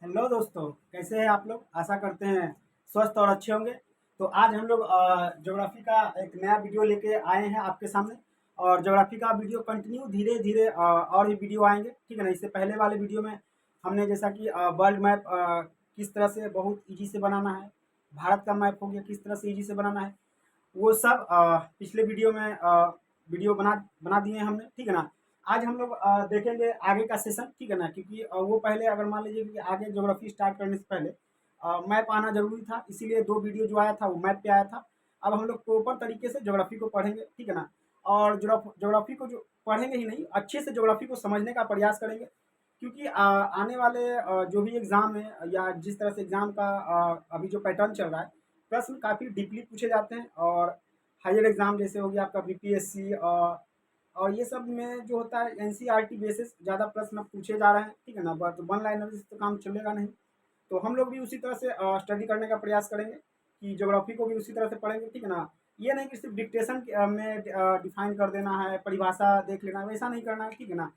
Hello दोस्तों, कैसे हैं आप लोग। आशा करते हैं स्वस्थ और अच्छे होंगे। तो आज हम लोग ज्योग्राफी का एक नया वीडियो लेके आए हैं आपके सामने। और ज्योग्राफी का वीडियो कंटिन्यू धीरे धीरे और भी वीडियो आएंगे, ठीक है ना। इससे पहले वाले वीडियो में हमने जैसा कि वर्ल्ड मैप किस तरह से बहुत इजी से बनाना है, भारत का मैप हो गया किस तरह से इजी से बनाना है, वो सब पिछले वीडियो में वीडियो बना बना दिए हैं हमने, ठीक है ना। आज हम लोग देखेंगे आगे का सेशन, ठीक है ना, क्योंकि वो पहले अगर मान लीजिए कि आगे ज्योग्राफी स्टार्ट करने से पहले मैप आना जरूरी था, इसीलिए दो वीडियो जो आया था वो मैप पे आया था। अब हम लोग प्रॉपर तरीके से ज्योग्राफी को पढ़ेंगे, ठीक है ना। और ज्योग्राफी को जो पढ़ेंगे ही नहीं, अच्छे से ज्योग्राफी को समझने का प्रयास करेंगे, क्योंकि आने वाले जो भी एग्ज़ाम है या जिस तरह से एग्ज़ाम का अभी जो पैटर्न चल रहा है, प्रश्न काफ़ी डीपली पूछे जाते हैं। और हायर एग्ज़ाम जैसे हो गया आपका बीपीएससी और ये सब में जो होता है एनसीईआरटी बेसिस ज़्यादा प्रश्न अब पूछे जा रहे हैं, ठीक है ना। बट वन लाइनर से तो काम चलेगा नहीं। तो हम लोग भी उसी तरह से स्टडी करने का प्रयास करेंगे कि ज्योग्राफी को भी उसी तरह से पढ़ेंगे, ठीक है ना। ये नहीं कि सिर्फ डिक्टेशन में डिफाइन कर देना है, परिभाषा देख लेना है, वैसा नहीं करना है, ठीक है ना।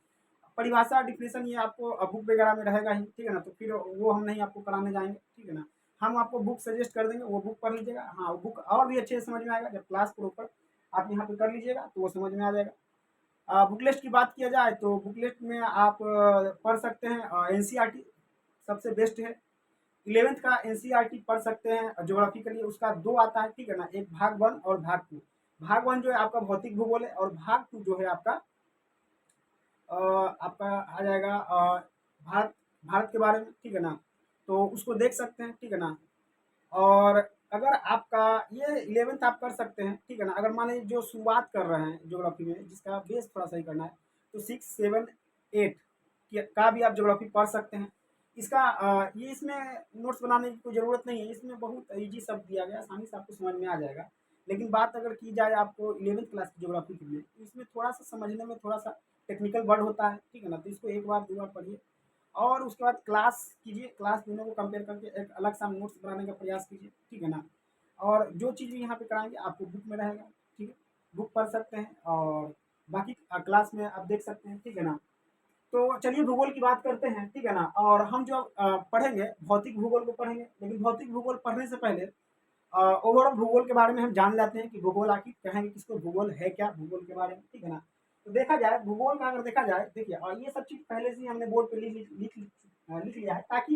परिभाषा डिफिनेशन ये आपको बुक वगैरह में रहेगा ही, ठीक है ना। तो फिर वो हम नहीं आपको कराने जाएंगे, ठीक है ना। हम आपको बुक सजेस्ट कर देंगे, वो बुक पढ़ लीजिएगा। हाँ, वो बुक और भी अच्छे से समझ में आएगा जब क्लास प्रॉपर आप यहाँ पे कर लीजिएगा तो वो समझ में आ जाएगा। बुक लिस्ट की बात किया जाए तो बुक लिस्ट में आप पढ़ सकते हैं एनसीईआरटी सबसे बेस्ट है। 11th का एनसीईआरटी पढ़ सकते हैं ज्योग्राफी के लिए, उसका दो आता है, ठीक है ना। एक भाग वन और भाग टू। भाग वन जो है आपका भौतिक भूगोल है और भाग टू जो है आपका आ जाएगा भारत भारत के बारे में, ठीक है ना। तो उसको देख सकते हैं, ठीक है ना। और अगर आपका ये 11th आप कर सकते हैं, ठीक है ना। अगर मान लीजिए जो शुरुआत कर रहे हैं ज्योग्राफी में, जिसका बेस थोड़ा सही करना है, तो 6, 7, 8 का भी आप ज्योग्राफी पढ़ सकते हैं। इसका ये इसमें नोट्स बनाने की कोई ज़रूरत नहीं है, इसमें बहुत ईजी सब दिया गया है, आसानी से आपको समझ में आ जाएगा। लेकिन बात अगर की जाए आपको 11th क्लास की ज्योग्राफी के लिए, तो इसमें थोड़ा सा समझने में थोड़ा सा टेक्निकल वर्ड होता है, ठीक है ना। तो इसको एक बार दो बार पढ़िए और उसके बाद क्लास कीजिए, क्लास दोनों को कंपेयर करके एक अलग सा नोट्स बनाने का प्रयास कीजिए, ठीक है ना। और जो चीज़ भी यहाँ पे कराएंगे आपको बुक में रहेगा, ठीक है। बुक पढ़ सकते हैं और बाकी क्लास में आप देख सकते हैं, ठीक है ना। तो चलिए भूगोल की बात करते हैं, ठीक है ना। और हम जो पढ़ेंगे भौतिक भूगोल को पढ़ेंगे, लेकिन भौतिक भूगोल पढ़ने से पहले ओवरऑल भूगोल के बारे में हम जान लेते हैं कि भूगोल आखिर कहेंगे किसको, भूगोल है क्या, भूगोल के बारे में, ठीक है ना। तो देखा जाए भूगोल का, अगर देखा जाए, देखिए और ये सब चीज़ पहले से ही हमने बोर्ड पे लिख लिया है, ताकि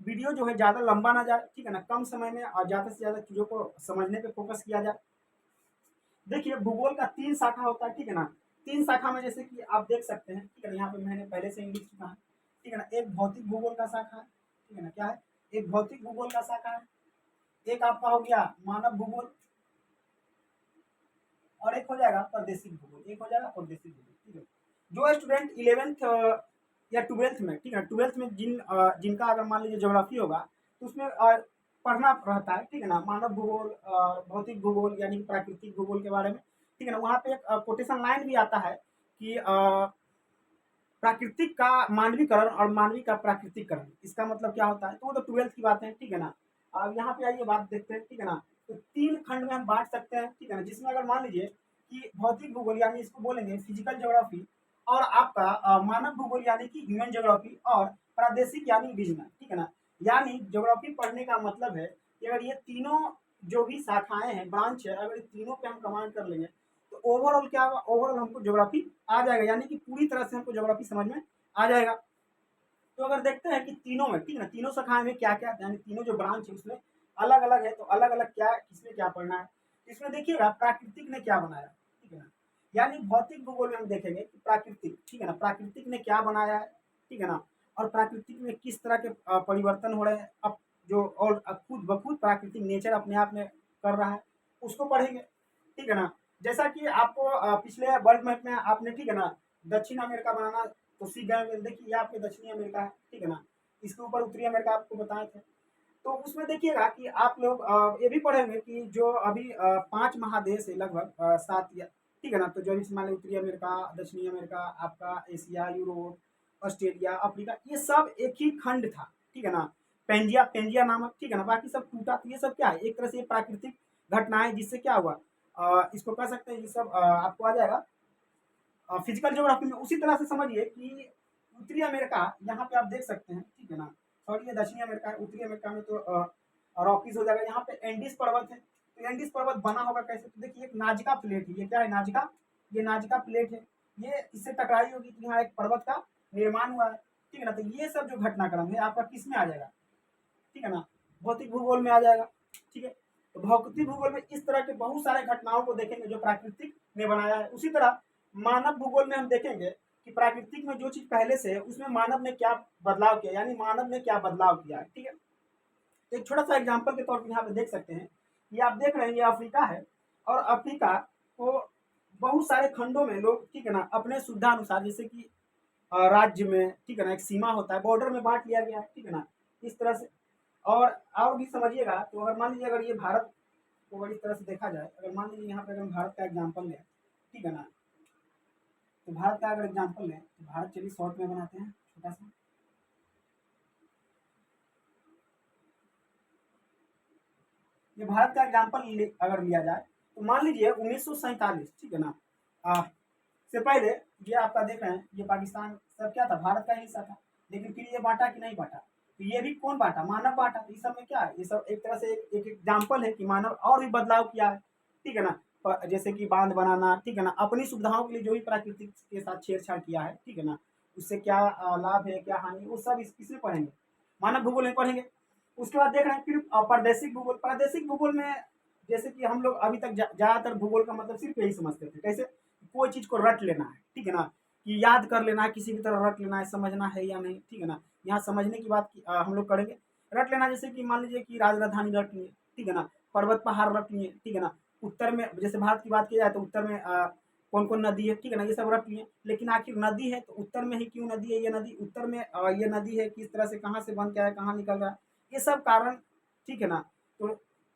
वीडियो जो है ज़्यादा लंबा ना जाए, ठीक है ना। कम समय में ज़्यादा से ज़्यादा चीज़ों को समझने पे फोकस किया जाए। देखिए भूगोल का 3 शाखा होता है, ठीक है ना। 3 शाखा में जैसे कि आप देख सकते हैं, ठीक है ना। यहाँ पे मैंने पहले से ही लिख चुका है, ठीक है ना। एक भौतिक भूगोल का शाखा है, ठीक है ना। क्या है? एक भौतिक भूगोल का शाखा है। एक आपका हो गया मानव भूगोल और एक हो जाएगा प्रादेशिक भूगोल, एक हो जाएगा प्रादेशिक भूगोल, ठीक है। जो स्टूडेंट 11th या 12th में, ठीक है, 12th में जिनका अगर मान लीजिए ज्योग्राफी होगा, तो उसमें पढ़ना रहता है, ठीक है ना। मानव भूगोल, भौतिक भूगोल यानी कि प्राकृतिक भूगोल के बारे में, ठीक है ना। वहाँ पे एक कोटेशन लाइन भी आता है कि प्राकृतिक का मानवीकरण और मानवीय का प्राकृतिकरण, इसका मतलब क्या होता है। तो वो तो 12th की बात है, ठीक है ना। अब यहाँ पे आइए बात देखते हैं, ठीक है ना। तो 3 खंड में हम बांट सकते हैं, ठीक है ना। जिसमें अगर मान लीजिए कि भौतिक भूगोल यानी इसको बोलेंगे फिजिकल ज्योग्राफी, और आपका मानव भूगोल यानी कि ह्यूमन ज्योग्राफी, और प्रादेशिक यानी रीजनल, ठीक है ना। यानी ज्योग्राफी पढ़ने का मतलब है कि अगर ये तीनों जो भी शाखाएं हैं, ब्रांच है, अगर तीनों पे हम कमांड कर लेंगे तो ओवरऑल क्या होगा, ओवरऑल हमको ज्योग्राफी आ जाएगा, यानी कि पूरी तरह से हमको ज्योग्राफी समझ में आ जाएगा। तो अगर देखते हैं कि तीनों में, ठीक है ना, तीनों शाखाएं में क्या क्या, यानी तीनों जो ब्रांच है उसमें अलग अलग है, तो अलग अलग क्या किसमें क्या पढ़ना है। तो इसमें देखिएगा प्राकृतिक ने क्या बनाया, ठीक है ना। यानी भौतिक भूगोल में हम देखेंगे कि प्राकृतिक, ठीक है ना, प्राकृतिक ने क्या बनाया है, ठीक है ना। और प्राकृतिक में किस तरह के परिवर्तन हो रहे हैं अब, जो और खुद ब खुद प्राकृतिक नेचर अपने आप में कर रहा है, उसको पढ़ेंगे, ठीक है ना। जैसा कि आपको पिछले वर्ल्ड मैप में आपने, ठीक है ना, दक्षिण अमेरिका बनाना तो सीख गए। देखिए ये आपके दक्षिणी अमेरिका है, ठीक है ना। इसके ऊपर उत्तरी अमेरिका आपको बताए थे। तो उसमें देखिएगा कि आप लोग ये भी पढ़ेंगे कि जो अभी 5 महादेश है लगभग, 7 या, ठीक है ना। तो जो भी मान लीजिए उत्तरी अमेरिका, दक्षिणी अमेरिका, आपका एशिया, यूरोप, ऑस्ट्रेलिया, अफ्रीका, ये सब एक ही खंड था, ठीक है ना। पेंजिया पेंजिया नामक, ठीक है ना। बाकी सब टूटा। तो ये सब क्या है, एक तरह से प्राकृतिक घटनाएं, जिससे क्या हुआ, इसको कह सकते हैं, ये सब आपको आ जाएगा फिजिकल ज्योग्राफी में। उसी तरह से समझिए कि उत्तरी अमेरिका यहाँ पे आप देख सकते हैं, ठीक है ना। सॉरी ये दक्षिणी अमेरिका है, उत्तरी अमेरिका में तो रॉकीज हो जाएगा। यहाँ पे एंडीज पर्वत है, तो एंडीज पर्वत बना होगा कैसे, तो देखिए एक नाजिका प्लेट है, ये क्या है नाजिका, ये नाजिका प्लेट है, ये इससे टकराई होगी तो यहाँ एक पर्वत का निर्माण हुआ है, ठीक है ना। तो ये सब जो घटनाक्रम है आपका किस में आ जाएगा, ठीक है ना, भौतिक भूगोल में आ जाएगा, ठीक है। तो भौतिक भूगोल में इस तरह के बहुत सारे घटनाओं को देखेंगे जो प्राकृतिक ने बनाया है। उसी तरह मानव भूगोल में हम देखेंगे कि प्राकृतिक में जो चीज पहले से है उसमें मानव ने क्या बदलाव किया, यानी मानव ने क्या बदलाव किया, ठीक है। एक छोटा सा एग्जाम्पल के तौर पर यहाँ पे देख सकते हैं, ये आप देख रहे हैं ये अफ्रीका है, और अफ्रीका को बहुत सारे खंडों में लोग, ठीक है ना, अपने सुविधा अनुसार, जैसे कि राज्य में, ठीक है ना, एक सीमा होता है, बॉर्डर में बांट लिया गया है, ठीक है ना, इस तरह से। और भी समझिएगा, तो अगर मान लीजिए अगर ये भारत को अगर इस तरह से देखा जाए, अगर मान लीजिए यहाँ पे अगर हम भारत का एग्जाम्पल लें, ठीक है ना, तो भारत का अगर एग्जाम्पल लें तो भारत चलिए शॉर्ट में बनाते हैं छोटा सा। ये भारत का एग्जाम्पल अगर लिया जाए तो मान लीजिए 1947, ठीक है ना, से पहले ये आपका देख रहे हैं ये पाकिस्तान सब क्या था, भारत का हिस्सा था, लेकिन फिर ये बांटा कि नहीं बांटा, तो ये भी कौन बांटा, मानव बांटा। तो इस सब में क्या है, ये सब एक तरह से एक एग्जाम्पल है कि मानव और भी बदलाव किया है, ठीक है ना। जैसे कि बांध बनाना, ठीक है ना, अपनी सुविधाओं के लिए जो भी प्राकृतिक के साथ छेड़छाड़ किया है, ठीक है ना, उससे क्या लाभ है क्या हानि, वो सब इसमें पढ़ेंगे, मानव भूगोल में पढ़ेंगे। उसके बाद देख रहे हैं फिर प्रादेशिक भूगोल। प्रादेशिक भूगोल में जैसे कि हम लोग अभी तक ज्यादातर भूगोल का मतलब सिर्फ यही समझते थे, कैसे, कोई चीज को रट लेना है, ठीक है ना, कि याद कर लेना है, किसी भी तरह रट लेना है, समझना है या नहीं, ठीक है ना। यहाँ समझने की बात हम लोग करेंगे। रट लेना जैसे कि मान लीजिए कि राजधानी रट लिए, ठीक है ना, पर्वत पहाड़ रट लिए, ठीक है ना, उत्तर में जैसे भारत की बात की जाए तो उत्तर में कौन कौन नदी है, ठीक है ना, ये सब रट लिए। लेकिन आखिर नदी है तो उत्तर में ही क्यों नदी है, ये नदी उत्तर में ये नदी है किस तरह से, कहाँ से बन के आया, कहाँ निकल रहा है, ये सब कारण, ठीक है ना। तो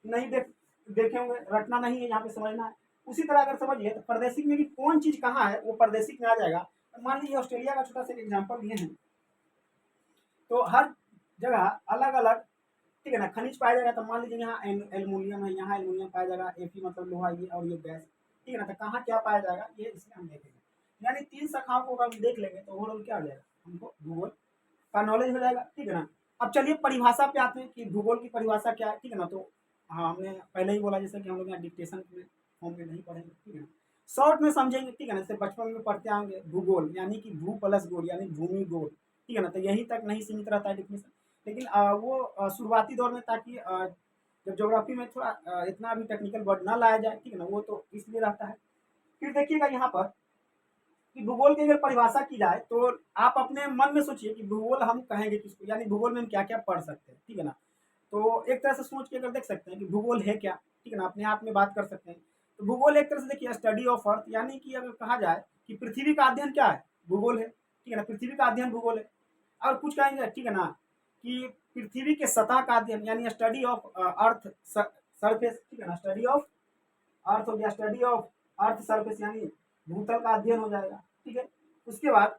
नहीं देखे होंगे, रटना नहीं है, यहाँ पे समझना है। उसी तरह अगर समझिए तो प्रादेशिक में भी कौन चीज कहाँ है वो प्रादेशिक में आ जाएगा। तो मान लीजिए ऑस्ट्रेलिया का छोटा सा एग्जाम्पल लिए हैं, तो हर जगह अलग अलग, ठीक है ना, खनिज पाया जाएगा। तो मान लीजिए यहाँ एल्यूमिनियम है, यहाँ एल्यूमिनियम पाया जाएगा, एफी मतलब लोहा, ये और ये गैस, ठीक है ना। तो कहाँ क्या पाया जाएगा ये इसमें हम देखेंगे। यानी 3 शाखाओं को अगर हम देख लेंगे तो ओवरऑल क्या हो जाएगा, हमको भूगोल का नॉलेज हो जाएगा, ठीक है ना। अब चलिए परिभाषा पे आते हैं कि भूगोल की परिभाषा क्या है, ठीक है ना। तो हाँ, हमने पहले ही बोला जैसे कि हम लोग यहाँ डिक्टेशन में फॉर्म में नहीं पढ़ेंगे, ठीक है ना, शॉर्ट में समझेंगे, ठीक है ना। जैसे बचपन में पढ़ते आएंगे भूगोल यानी कि भू प्लस गोल यानी भूमि गोल, ठीक है ना। तो यहीं तक नहीं सीमित रहता है डिफिनेशन, लेकिन वो शुरुआती दौर में, ताकि जब ज्योग्राफी में थोड़ा इतना भी टेक्निकल वर्ड ना लाया जाए, ठीक है ना, वो तो इसलिए रहता है। फिर देखिएगा यहाँ पर कि भूगोल की अगर परिभाषा की जाए तो आप अपने मन में सोचिए कि भूगोल हम कहेंगे किसको, यानी भूगोल में हम क्या क्या पढ़ सकते हैं, ठीक है ना। तो एक तरह से सोच के अगर देख सकते हैं कि भूगोल है क्या, ठीक है ना, अपने आप में बात कर सकते हैं। तो भूगोल एक तरह से देखिए स्टडी ऑफ अर्थ, यानी कि अगर कहा जाए कि पृथ्वी का अध्ययन क्या है, भूगोल है, ठीक है ना, पृथ्वी का अध्ययन भूगोल है। और कुछ कहेंगे, ठीक है ना, कि पृथ्वी के सतह का अध्ययन यानी स्टडी ऑफ अर्थ सरफेस, ठीक है ना, स्टडी ऑफ अर्थ हो गया, स्टडी ऑफ अर्थ सरफेस यानी भूतल का अध्ययन हो जाएगा, ठीक है। उसके बाद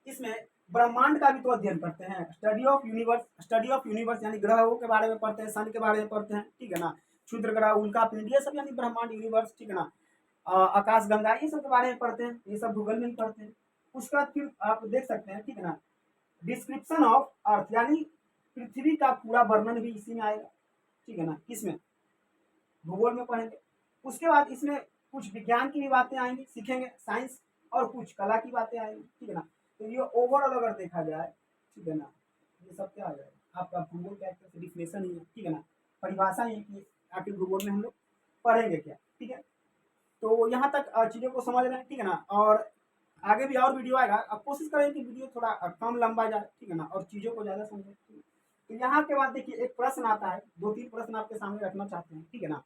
इसमें ब्रह्मांड का भी तो अध्ययन करते हैं, study of universe, study of universe यानी ग्रहों के बारे में पढ़ते हैं, सन के बारे में पढ़ते हैं, ठीक है ना, क्षुद्र ग्रह, उल्का पिंड, ये सब यानी ब्रह्मांड यूनिवर्स, ठीक है ना, आकाश गंगा, ये सब के बारे में पढ़ते हैं, ये सब भूगोल में ही पढ़ते हैं। उसके बाद फिर आप देख सकते हैं, ठीक है ना, डिस्क्रिप्शन ऑफ अर्थ यानी पृथ्वी का पूरा वर्णन भी इसी में आएगा, ठीक है ना, किसमें, भूगोल में पढ़ेंगे। उसके बाद इसमें कुछ विज्ञान की भी बातें आएंगी, सीखेंगे साइंस, और कुछ कला की बातें आएंगी, ठीक है ना। तो ये ओवरऑल अगर देखा जाए, ठीक है ना, ये सब क्या आ जाएगा आपका भूगोल का एक तरह से डिफिनेशन ही है, ठीक है ना, परिभाषा ही है कि आखिर भूगोल में हम लोग पढ़ेंगे क्या, ठीक है। तो यहाँ तक चीज़ों को समझ रहे हैं, ठीक है ना। और आगे भी और वीडियो आएगा, अब कोशिश करें कि वीडियो थोड़ा कम लंबा जाए, ठीक है ना, और चीज़ों को ज़्यादा समझें। तो यहाँ के बाद देखिए एक प्रश्न आता है, 2-3 प्रश्न आपके सामने रखना चाहते हैं, ठीक है ना।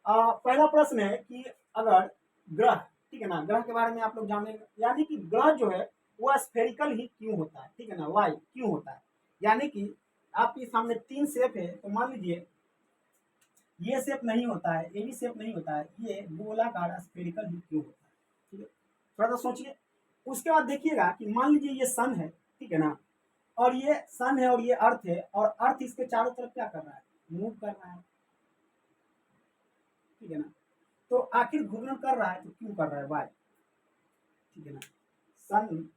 पहला प्रश्न है कि अगर ग्रह, ठीक है ना, ग्रह के बारे में आप लोग जानेंगे, यानी कि ग्रह जो है वो स्फेरिकल ही क्यों होता है, ठीक है ना, वाई क्यों होता है। यानी कि आपके सामने 3 शेप है, तो मान लीजिए ये शेप नहीं होता है, ये भी शेप नहीं होता है, ये गोलाकार स्फेरिकल ही क्यों होता है, ठीक है, थोड़ा सा सोचिए। उसके बाद देखिएगा कि मान लीजिए ये सन है, ठीक है ना, और ये सन है और ये अर्थ है, और अर्थ इसके चारों तरफ क्या कर रहा है, मूव कर रहा है, ठीक है ना। तो आखिर घूर्णन कर रहा है तो क्यों कर रहा है, वाई, ठीक है ना। सन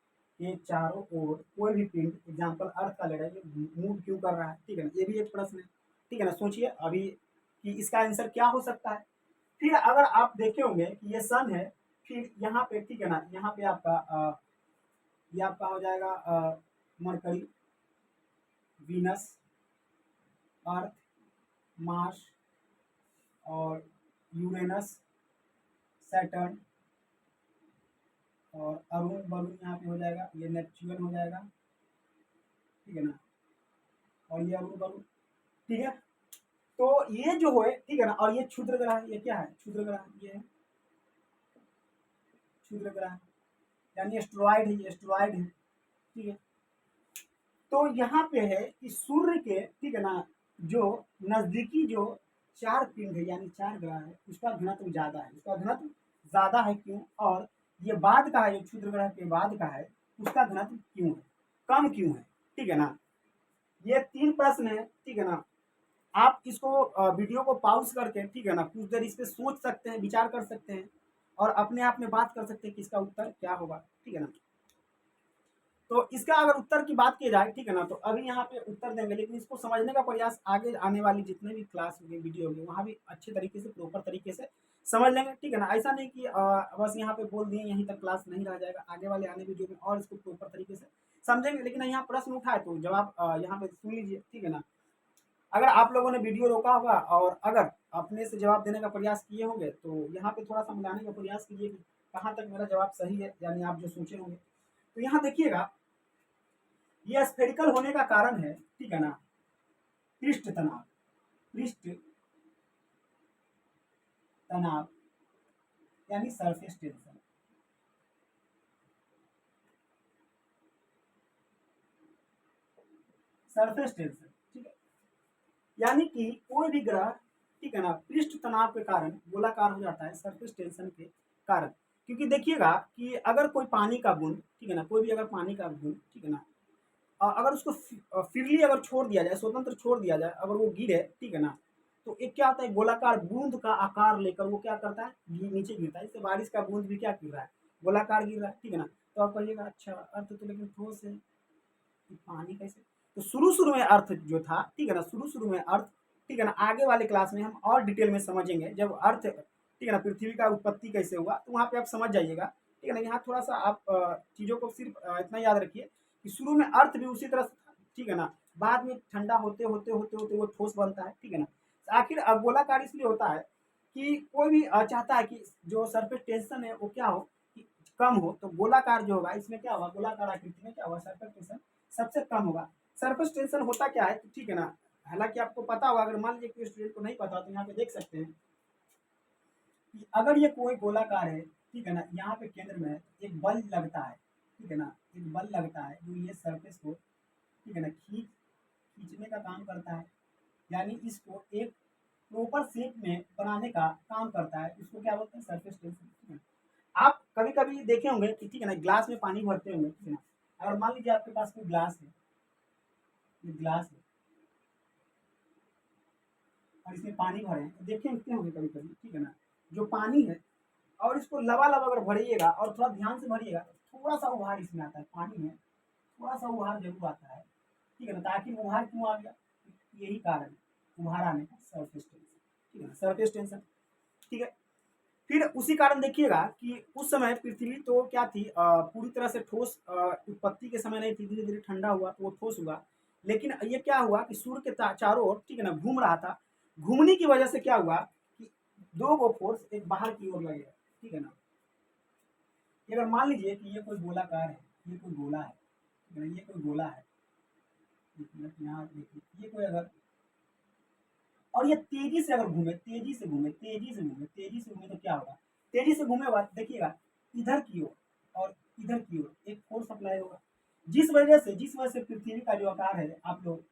के चारों ओर कोई भी पिंड, एग्जाम्पल अर्थ का ले रहा है, मूव क्यों कर रहा है, ठीक है ना, ये भी एक प्रश्न है, ठीक है ना। सोचिए अभी कि इसका आंसर क्या हो सकता है। फिर अगर आप देखे होंगे कि ये सन है, फिर यहाँ पे, ठीक है ना, यहाँ पे आपका ये आपका हो जाएगा मरकरी, वीनस, अर्थ, मार्स और यूरेनस, सैटर्न और अरुण बरुण यहाँ पे हो जाएगा, ये नेपच्यून हो जाएगा, ठीक है ना, और ये अरुण बरुण, ठीक है। तो ये जो है, ठीक है ना, और ये क्षुद्र ग्रह है, ये क्या है, क्षुद्र ग्रह, ये है क्षुद्र ग्रह, यानी एस्ट्रॉइड है, ये एस्ट्रॉइड है, ठीक है। तो यहाँ पे है कि सूर्य के, ठीक है ना, जो नजदीकी जो चार पिंड है यानी चार ग्रह है, उसका घनत्व ज्यादा है, उसका घनत्व ज्यादा है, क्यों, और ये बाद का है, जो क्षुद्र ग्रह के बाद का है, उसका घनत्व क्यों है, कम क्यों है, ठीक है ना। ये 3 प्रश्न है, ठीक है ना। आप इसको वीडियो को पॉज करके, ठीक है ना, कुछ देर इस पे सोच सकते हैं, विचार कर सकते हैं और अपने आप में बात कर सकते हैं कि इसका उत्तर क्या होगा, ठीक है ना। तो इसका अगर उत्तर की बात की जाए, ठीक है ना, तो अभी यहाँ पे उत्तर देंगे, लेकिन इसको समझने का प्रयास आगे आने वाली जितने भी क्लास होंगे, वीडियो होंगे, वहाँ भी अच्छे तरीके से, प्रॉपर तरीके से समझ लेंगे, ठीक है ना। ऐसा नहीं कि बस यहाँ पे बोल दिए यहीं तक क्लास नहीं रह जाएगा, आगे वाले आने वीडियो में और इसको प्रॉपर तरीके से समझेंगे। लेकिन यहाँ प्रश्न उठाए तो जवाब यहाँ पे सुन लीजिए, ठीक है ना। अगर आप लोगों ने वीडियो रोका होगा और अगर अपने से जवाब देने का प्रयास किए होंगे, तो यहाँ पे थोड़ा सा मिलाने का प्रयास कीजिए कि कहाँ तक मेरा जवाब सही है, यानी आप जो सोचे होंगे। तो यहाँ देखिएगा, ये स्फेरिकल होने का कारण है, ठीक है ना, पृष्ठ तनाव, पृष्ठ तनाव यानी सरफेस टेंशन, सरफेस टेंशन, ठीक है। यानी कि कोई भी ग्रह, ठीक है ना, पृष्ठ तनाव के कारण गोलाकार हो जाता है, सरफेस टेंशन के कारण। क्योंकि देखिएगा कि अगर कोई पानी का बूंद, ठीक है ना, कोई भी अगर पानी का बूंद, ठीक है ना, अगर उसको फ्रीली अगर छोड़ दिया जाए, स्वतंत्र छोड़ दिया जाए, अगर वो गिरे, ठीक है ना, तो एक क्या होता है, गोलाकार बूंद का आकार लेकर वो क्या करता है, नीचे गिरता है। इससे बारिश का बूंद भी क्या गिर रहा है, गोलाकार गिर रहा है, ठीक है ना। तो आप कहिएगा अच्छा अर्थ तो लेकिन ठोस है, पानी कैसे। तो शुरू शुरू में अर्थ जो था, ठीक है ना, शुरू शुरू में अर्थ, ठीक है ना, आगे वाले क्लास में हम और डिटेल में समझेंगे जब अर्थ, ठीक है ना, पृथ्वी का उत्पत्ति कैसे हुआ, तो वहाँ पे आप समझ जाइएगा, ठीक है ना। यहाँ थोड़ा सा आप चीज़ों को सिर्फ इतना याद रखिए कि शुरू में अर्थ भी उसी तरह से था, ठीक है ना, बाद में ठंडा होते होते होते होते वो ठोस बनता है, ठीक है ना। आखिर गोलाकार इसलिए होता है कि कोई भी चाहता है कि जो सरफेस टेंशन है वो क्या हो, कि कम हो, तो गोलाकार जो होगा इसमें क्या होगा, गोलाकार आकृति में क्या होगा, सरफेस टेंशन सबसे कम होगा। सरफेस टेंशन होता क्या है, ठीक है ना, हालांकि आपको पता होगा, अगर मान लीजिए कि स्टूडेंट को नहीं पता तो यहाँ पे देख सकते हैं कि अगर ये कोई गोलाकार है, ठीक है ना, यहाँ पे केंद्र में एक बल लगता है, ठीक है ना, एक बल लगता है जो ये सरफेस को, ठीक है ना, खींचने का काम करता है, यानी इसको एक प्रॉपर शेप में बनाने का काम करता है। इसको क्या बोलते हैं, सरफेस टेंशन, ठीक है। आप कभी कभी देखे होंगे कि, ठीक है ना, ग्लास में पानी भरते होंगे, ठीक है ना, अगर मान लीजिए आपके पास कोई ग्लास है, ये ग्लास है और इसमें पानी भरे हैं, तो देखे होंगे कभी कभी, ठीक है ना, जो पानी है और इसको लबालब अगर भरिएगा और थोड़ा ध्यान से भरिएगा, तो थोड़ा सा उभार इसमें आता है, पानी में थोड़ा सा उभार जरूर आता है, ठीक है ना। ताकि उभार क्यों आ गया, यही कारण उभार आने का, सरफेस टेंशन, ठीक है ना, सरफेस टेंशन, ठीक है। फिर उसी कारण देखिएगा कि उस समय पृथ्वी तो क्या थी, पूरी तरह से ठोस उत्पत्ति के समय नहीं थी, धीरे धीरे ठंडा हुआ तो वो ठोस हुआ। लेकिन ये क्या हुआ कि सूर्य के चारों ओर, ठीक है ना, घूम रहा था, घूमने की वजह से क्या हुआ कि दो गो फोर्स एक बाहर की ओर लगे, ठीक है ना। अगर मान लीजिए कि ये कोई गोलाकार है, ये कोई गोला है, ठीक है ना, ये कोई गोला है, यहाँ देखिए, ये कोई अगर, और ये तेजी से अगर घूमे, तेजी से घूमे, तेजी से घूमे, तेजी से घूमे, तो क्या होगा, तेजी से घूमे बाद देखिएगा इधर की ओर और इधर की ओर एक फोर्स अप्लाई होगा, जिस वजह से पृथ्वी का जो आकार है, आप लोग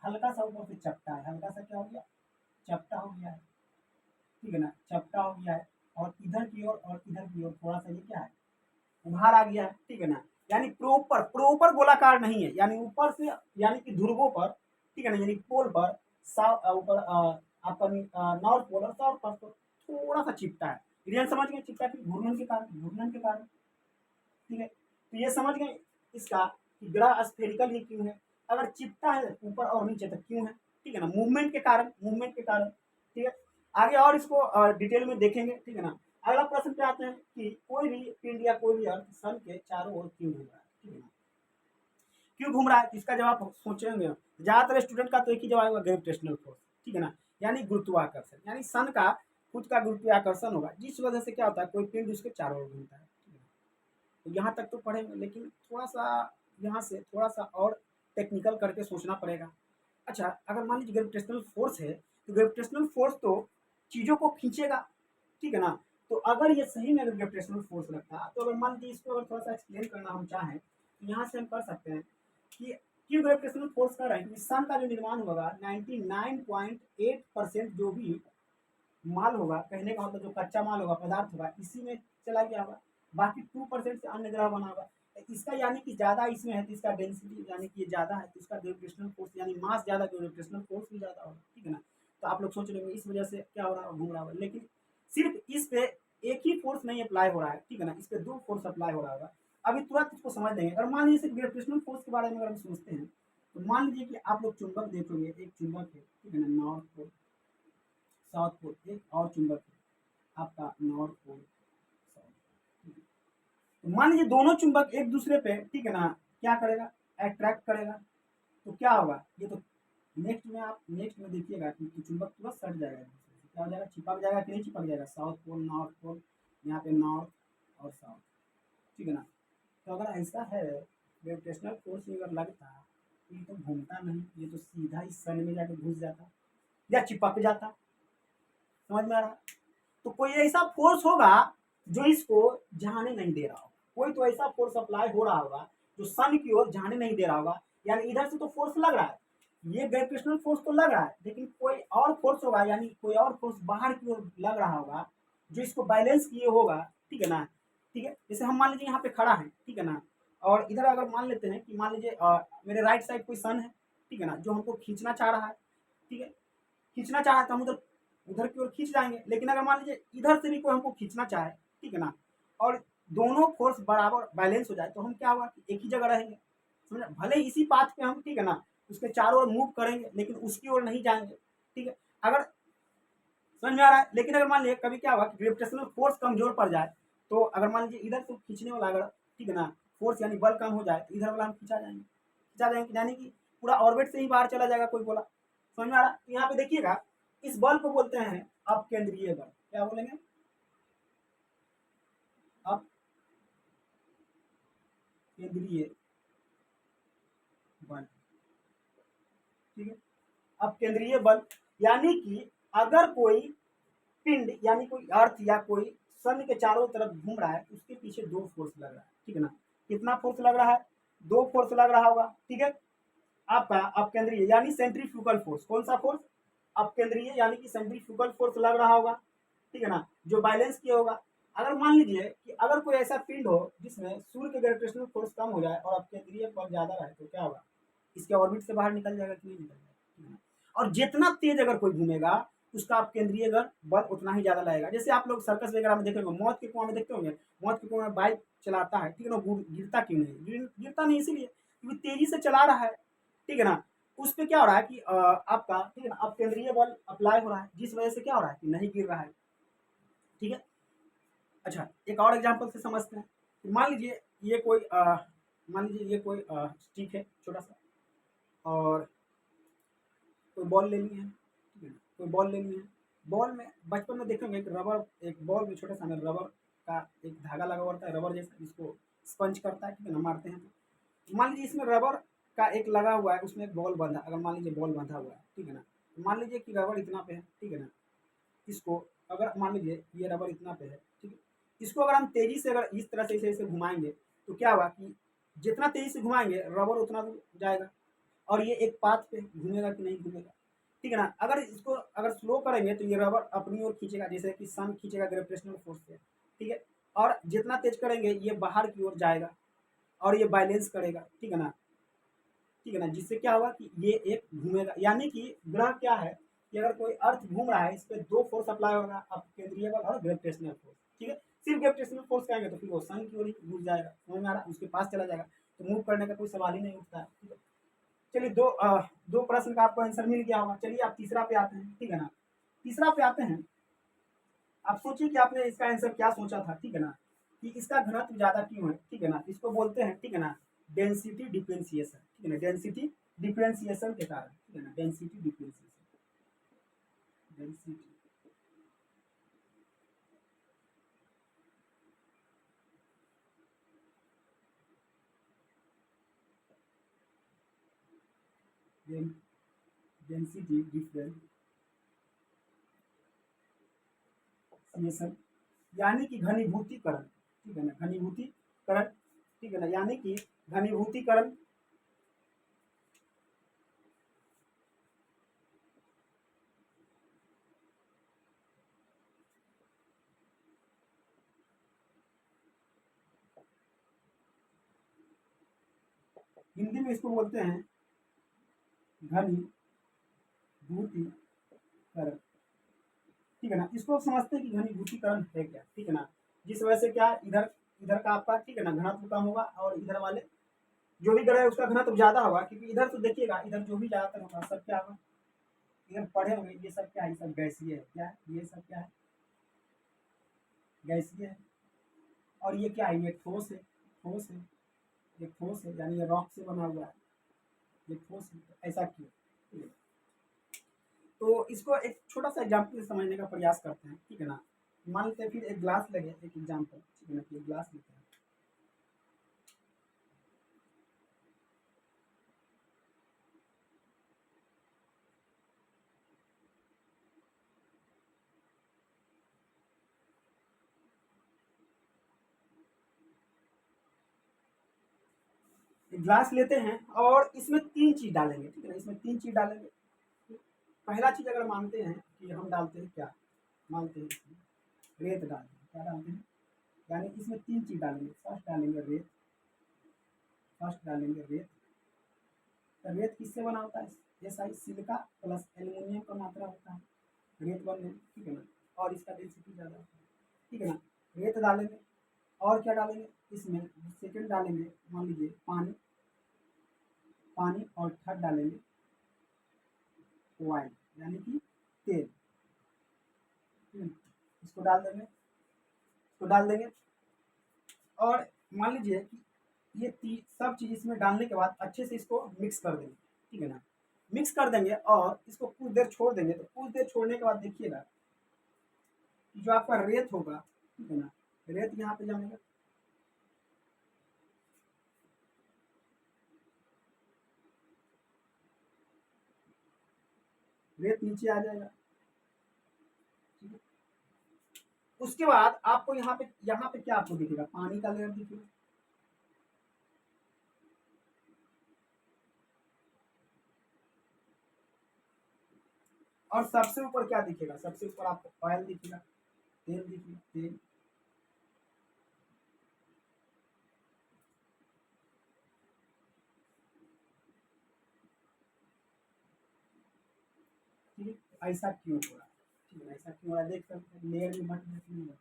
हल्का सा ऊपर से चपटा है, हल्का सा क्या हो गया, चपटा हो गया है, ठीक है ना, चपटा हो गया है। और इधर की ओर और इधर की ओर थोड़ा सा ये क्या है, उभार आ गया है, ठीक है ना। यानी प्रॉपर प्रॉपर गोलाकार नहीं है, यानी ऊपर से, यानी कि ध्रुवों पर, ठीक है ना, यानी पोल पर, ऊपर आपका नॉर्थ पोल और साउथ पोल पर थोड़ा सा चिपटा है। रीजन समझ गए, चिपटा की घूर्णन के कारण, घूर्णन के कारण, ठीक है। तो ये समझ गए, इसका कि ग्रह स्फेरिकल ही क्यों है, अगर चिपता है ऊपर और नीचे तो क्यों है, ठीक है ना, मूवमेंट के कारण, ठीक है। आगे और इसको डिटेल में देखेंगे, ठीक है ना। अगला प्रश्न पे आते हैं कि कोई भी पिंड या कोई भी अर्थ सन के चारों ओर क्यों घूम रहा है, ठीक है ना, क्यों घूम रहा है, इसका जवाब सोचेंगे। ज्यादातर स्टूडेंट का तो एक ही जवाब होगा, ग्रेविटेशनल फोर्स, ठीक है ना, यानी गुरुत्वाकर्षण, यानी सन का खुद का गुरुत्वाकर्षण होगा, जिस वजह से क्या होता है कोई पिंड उसके चारों ओर घूमता है, ठीक है। तो यहाँ तक तो पढ़ेंगे, लेकिन थोड़ा सा यहाँ से थोड़ा सा और टेक्निकल करके सोचना पड़ेगा। अच्छा, अगर मान लीजिए ग्रेविटेशनल फोर्स है, तो ग्रेविटेशनल फोर्स तो चीजों को खींचेगा, ठीक है ना। तो अगर ये सही में ग्रेविटेशनल फोर्स लगता है, तो अगर मान लीजिए इसको अगर थोड़ा सा एक्सप्लेन करना हम चाहें, तो यहाँ से हम कर सकते हैं कि क्यों ग्रेविटेशनल फोर्स कर रहा है, क्योंकि सन का जो निर्माण होगा 99.8% जो भी माल होगा, कहने का मतलब जो कच्चा माल होगा, पदार्थ होगा, इसी में चला गया होगा, बाकी 2% से अन्य ग्रह बना होगा। इसका यानी कि ज्यादा इसमें है, तो इसका डेंसिटी यानी कि ये ज्यादा है, तो इसका ग्रेविटेशनल फोर्स यानी मास ज्यादा, ग्रेविटेशनल फोर्स भी ज्यादा होगा, ठीक है ना। तो आप लोग सोच रहे होंगे इस वजह से क्या हो रहा है, घूम रहा होगा, लेकिन सिर्फ इस पे एक ही फोर्स नहीं अप्लाई हो रहा है, ठीक है ना, इस पे 2 फोर्स अप्लाई हो रहा होगा। अभी तुरंत इसको समझ लेंगे। अगर मान लीजिए ग्रेविटेशनल फोर्स के बारे में अगर हम सोचते हैं, तो मान लीजिए कि आप लोग चुंबक देखोगे, एक चुंबक है, ठीक है ना, नॉर्थ पोल साउथ पोल, एक और चुंबक है आपका नॉर्थ पोल साउथ। तो मान लीजिए दोनों चुंबक एक दूसरे पे, ठीक है ना, क्या करेगा, अट्रैक्ट करेगा, तो क्या होगा, ये तो नेक्स्ट में देखिएगा कि चुंबक तुरंत सट जाएगा एक दूसरे से, क्या हो जाएगा, चिपक जाएगा कि नहीं चिपक जाएगा, साउथ पोल नॉर्थ पोल, यहाँ पे नॉर्थ और साउथ, ठीक है ना। तो अगर ऐसा है, ग्रेविटेशनल फोर्स अगर लगता तो ये तो घूमता नहीं, ये तो सीधा इस सन में जाकर घुस जाता या चिपक जाता, समझ में आ रहा। तो कोई ऐसा फोर्स होगा जो इसको जाने नहीं दे रहा होगा, कोई तो ऐसा फोर्स अप्लाई हो रहा होगा जो सन की ओर जाने नहीं दे रहा होगा, यानी इधर से तो फोर्स लग रहा है, ये ग्रेविटेशनल फोर्स तो लग रहा है, लेकिन कोई और फोर्स होगा, यानी कोई और फोर्स बाहर की ओर लग रहा होगा जो इसको बैलेंस किए होगा, ठीक है ना। ठीक है, जैसे हम मान लीजिए यहाँ पे खड़ा है, ठीक है ना, और इधर अगर मान लेते हैं कि मान लीजिए मेरे राइट साइड कोई सन है, ठीक है ना, जो हमको खींचना चाह रहा है, ठीक है, खींचना चाह रहा है तो हम उधर उधर की ओर खींच जाएंगे, लेकिन अगर मान लीजिए इधर से भी कोई हमको खींचना चाहे, ठीक है ना, और दोनों फोर्स बराबर बैलेंस हो जाए, तो हम क्या होगा कि एक ही जगह रहेंगे, समझ, भले ही इसी पाथ पे हम, ठीक है ना, उसके चारों ओर मूव करेंगे, लेकिन उसकी ओर नहीं जाएंगे, ठीक है। अगर समझ में आ रहा है, लेकिन अगर मान लीजिए कभी क्या होगा कि ग्रेविटेशनल फोर्स कमजोर पड़ जाए, तो अगर मान लीजिए इधर से खींचने वाला अगर, ठीक है ना, फोर्स यानी बल कम हो जाए, तो इधर वाला हम खिंचा जाएंगे, यानी कि पूरा ऑर्बिट से ही बाहर चला जाएगा, कोई बोला, समझ में आ रहा। तो यहाँ पे देखिएगा, इस बल को बोलते हैं अपकेंद्रीय बल, क्या बोलेंगे, अपकेंद्रीय बल, ठीक है, अपकेंद्रीय बल, यानी कि अगर कोई पिंड यानी कोई अर्थ या कोई सन के चारों तरफ घूम रहा है, उसके पीछे 2 फोर्स लग रहा है, ठीक है ना, कितना फोर्स लग रहा है, 2 फोर्स लग रहा होगा, ठीक है। आपका अपकेंद्रीय यानी सेंट्रीफ्यूगल फोर्स, कौन सा फोर्स, अपकेंद्रीय यानी कि सेंट्रीफ्यूगल फोर्स लग रहा होगा, ठीक है ना, जो बैलेंस किया होगा। अगर मान लीजिए कि अगर कोई ऐसा फील्ड हो जिसमें सूर्य के ग्रेविटेशनल फोर्स कम हो जाए और अपकेंद्रीय बल ज्यादा रहे, तो क्या होगा, इसके ऑर्बिट से बाहर निकल जाएगा कि नहीं निकल जाएगा, ठीक है ना? और जितना तेज अगर कोई घूमेगा, उसका अपकेंद्रीय बल उतना ही ज्यादा लगेगा। जैसे आप लोग सर्कस वगैरह में देखेंगे, मौत के कुआं में देखते होंगे, मौत के कुआं में बाइक चलाता है, ठीक है ना, गिरता क्यों नहीं, गिरता नहीं इसीलिए क्योंकि तेजी से चला रहा है, ठीक है ना। उस पे क्या हो रहा है कि आपका, ठीक है ना, अपकेंद्रीय बल अप्लाई हो रहा है, जिस वजह से क्या हो रहा है कि नहीं गिर रहा है, ठीक है। अच्छा, एक और एग्जांपल से समझते हैं। मान लीजिए ये कोई मान लीजिए ये कोई स्टिक है छोटा सा, और कोई बॉल लेनी है, ठीक है ना, कोई बॉल लेनी है। बॉल में बचपन में देखेंगे एक रबर, एक बॉल में छोटा सा में रबर का एक धागा लगा होता है, रबर जैसा, जिसको स्पंज करता है, ठीक है ना, मारते हैं तो मान लीजिए इसमें रबर का एक लगा हुआ है, उसमें एक बॉल बंधा, अगर मान लीजिए बॉल बंधा हुआ है, ठीक है ना, तो मान लीजिए कि रबर इतना पे है, ठीक है ना, इसको अगर मान लीजिए ये रबर इतना पे है, ठीक है, इसको अगर हम तेजी से अगर इस तरह से इसे घुमाएंगे, तो क्या होगा कि जितना तेजी से घुमाएंगे रबर उतना दूर जाएगा, और ये एक पाथ पे घूमेगा कि नहीं घूमेगा, ठीक है ना। अगर इसको अगर स्लो करेंगे तो ये रबर अपनी ओर खींचेगा, जैसे कि सन खींचेगा ग्रेविटेशनल फोर्स से, ठीक है, और जितना तेज करेंगे ये बाहर की ओर जाएगा और ये बैलेंस करेगा, ठीक है ना, ठीक है ना, जिससे क्या होगा कि ये एक घूमेगा, यानी कि ग्रह क्या है कि अगर कोई अर्थ घूम रहा है, इस पर 2 फोर्स अप्लाई होगा, अब केंद्रीय बल और ग्रेविटेशनल फोर्स, ठीक है। सिर्फ ग्रेविटेशनल फोर्स कहेंगे तो फिर वो सन की ओर ही घूम जाएगा, समझ में आ रहा है, उसके पास चला जाएगा। तो मूव करने का कोई सवाल ही नहीं उठता है। ठीक है, चलिए दो प्रश्न का आपको आंसर मिल गया होगा। चलिए आप तीसरा पे आते हैं। ठीक है ना, तीसरा पे आते हैं। आप सोचिए कि आपने इसका आंसर क्या सोचा था। ठीक है ना, कि इसका घनत्व ज्यादा क्यों है। ठीक है ना, इसको बोलते हैं, ठीक है ना, डेंसिटी डिफरेंशिएशन। ठीक है ना, डेंसिटी डिफरेंशिएशन के कारण। ठीक है ना, density differentiation, density density differentiation यानी कि घनीभूतीकरण। ठीक है ना, घनीभूतीकरण। ठीक है ना, यानी कि घनीभूतीकरण। हिंदी में इसको बोलते हैं घनीभूतीकरण। ठीक है ना, इसको आप समझते हैं कि घनीभूतीकरण है क्या। ठीक है ना, जिस वजह से क्या इधर इधर का आपका, ठीक है ना, घनत्व कम होगा और इधर वाले जो भी ग्रह है उसका घनत्व ज्यादा होगा। क्योंकि इधर तो देखिएगा, इधर जो भी ज्यादातर होगा सब क्या होगा, इधर पढ़े होंगे, ये सब क्या है, ये सब गैसीय है। क्या है ये सब, क्या है, गैसीय है। और ये क्या है, ये ठोस है। ठोस है, ये ठोस है, यानी ये रॉक से बना हुआ है, ये ठोस है। ऐसा क्यों। ठीक है? तो इसको एक छोटा सा एग्जाम्पल से समझने का प्रयास करते हैं। ठीक है ना, मान लेते हैं फिर एक ग्लास लगे, एक एग्जाम्पल। ठीक है ना, कि एक ग्लास लेते हैं। एक ग्लास लेते हैं और इसमें तीन चीज डालेंगे। ठीक है ना, इसमें तीन चीज डालेंगे। पहला चीज अगर मानते हैं कि हम डालते हैं क्या, मानते हैं इसमें रेत डालते हैं। क्या डालते हैं, यानी इसमें तीन चीज डालेंगे। फर्स्ट डालेंगे रेत, फर्स्ट डालेंगे रेत। तो रेत किससे बना होता है, SI सिलिका प्लस एल्यूमिनियम का मात्रा होता है रेत बनने में। ठीक है ना, और इसका डेंसिटी ज़्यादा होता है। ठीक है ना, रेत डालेंगे और क्या डालेंगे इसमें, सेकेंड डालेंगे मान लीजिए पानी, पानी और थर्ड डालेंगे ऑयल, यानी कि तेल। इसको डाल देंगे, इसको डाल देंगे और मान लीजिए कि ये सब चीज इसमें डालने के बाद अच्छे से इसको मिक्स कर देंगे। ठीक है ना, मिक्स कर देंगे और इसको कुछ देर छोड़ देंगे। तो कुछ देर छोड़ने के बाद देखिएगा कि जो आपका रेत होगा, ठीक है ना, रेत यहाँ पे जमेगा। रेत नीचे आ जाएगा। ठीक है, उसके बाद आपको यहाँ पे क्या आपको दिखेगा, पानी का लेयर दिखेगा। और सबसे ऊपर क्या दिखेगा, सबसे ऊपर आपको ऑयल दिखेगा, तेल दिखेगा, तेल। ठीक है, ऐसा क्यों हो रहा है। ठीक है, ऐसा क्यों हो रहा है, देख सकते हैं लेयर में बट नहीं बट।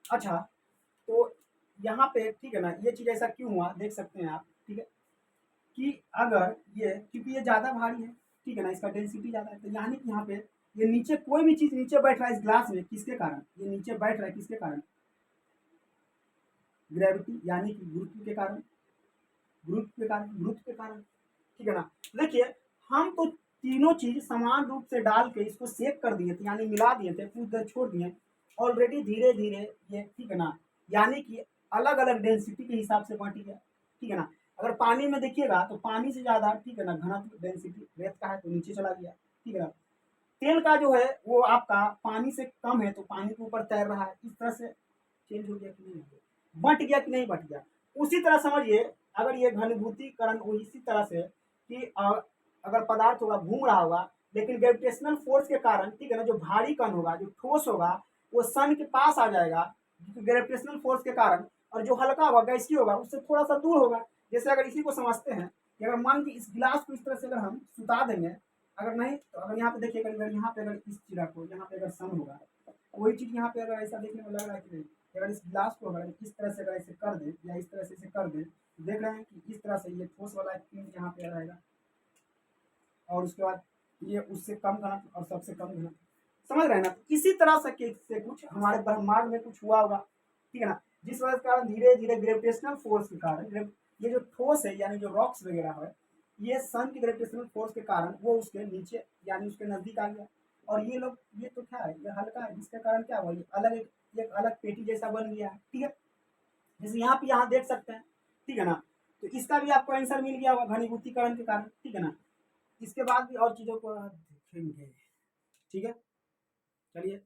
अच्छा, तो यहाँ पे ठीक है ना, ये चीज ऐसा क्यों हुआ देख सकते हैं आप। ठीक है, कि अगर ये, क्योंकि ये ज्यादा भारी है, ठीक है ना, इसका डेंसिटी ज्यादा है, तो यानी कि यहाँ पे ये नीचे कोई भी चीज नीचे बैठ रहा है इस ग्लास में, किसके कारण ये नीचे बैठ रहा है, किसके कारण, ग्रेविटी यानी कि गुरुत्व के कारण, गुरुत्व के कारण, गुरुत्व के कारण। ठीक है ना, देखिए हम तो तीनों चीज समान रूप से डाल के इसको सेक कर दिए थे, यानी मिला दिए थे, कुछ देर छोड़ दिए। ऑलरेडी धीरे धीरे ये, ठीक है ना, यानी कि अलग अलग डेंसिटी के हिसाब से बांटी गया। ठीक है ना, अगर पानी में देखिएगा तो पानी से ज्यादा, ठीक है ना, घनत्व डेंसिटी रेत का है तो नीचे चला गया। ठीक है ना, तेल का जो है वो आपका पानी से कम है तो पानी के ऊपर तैर रहा है। इस तरह से चेंज हो गया कि नहीं, बट गया कि नहीं बट गया। उसी तरह समझिए, अगर ये घनीभूतीकरण इसी तरह से कि अगर पदार्थ होगा घूम रहा होगा, लेकिन ग्रेविटेशनल फोर्स के कारण, ठीक है ना, जो भारी कण होगा, जो ठोस होगा, वो सन के पास आ जाएगा ग्रेविटेशनल फोर्स के कारण। और जो हल्का होगा, गैसीय होगा, उससे थोड़ा सा दूर होगा। जैसे अगर इसी को समझते हैं कि अगर मान लीजिए इस गिलास को इस तरह से अगर हम सुता देंगे, अगर नहीं तो अगर यहाँ पे देखिए, अगर यहाँ पे अगर इस चीज को यहाँ पे अगर सन होगा, वही चीज यहाँ पे अगर ऐसा देखने में लग रहा है कि नहीं, अगर इस गिलास को अगर इस तरह से अगर इसे कर दें या इस तरह से इसे कर दें, देख रहे हैं कि इस तरह से ये ठोस वाला एक पिंड यहाँ पे रहेगा और उसके बाद ये उससे कम घनत्व और सबसे कम घनत्व, समझ रहे हैं ना। तो इसी तरह से कुछ हमारे ब्रह्मांड में कुछ हुआ होगा, ठीक है ना, जिस वजह के कारण धीरे धीरे ग्रेविटेशनल फोर्स के कारण ये जो ठोस है यानी जो रॉक्स वगैरह है, ये सन की ग्रेविटेशनल फोर्स के कारण वो उसके नीचे यानी उसके नजदीक आ गया। और ये लोग ये तो क्या है, ये हल्का है, जिसके कारण क्या हुआ, ये अलग एक अलग पेटी जैसा बन गया है, ठीक है, जैसे यहाँ पे यहाँ देख सकते हैं, ठीक है ना। तो इसका भी आपको आंसर मिल गया होगा घनीभूतीकरण के कारण, ठीक है ना। इसके बाद भी और चीजों को देखेंगे, ठीक है, चलिए।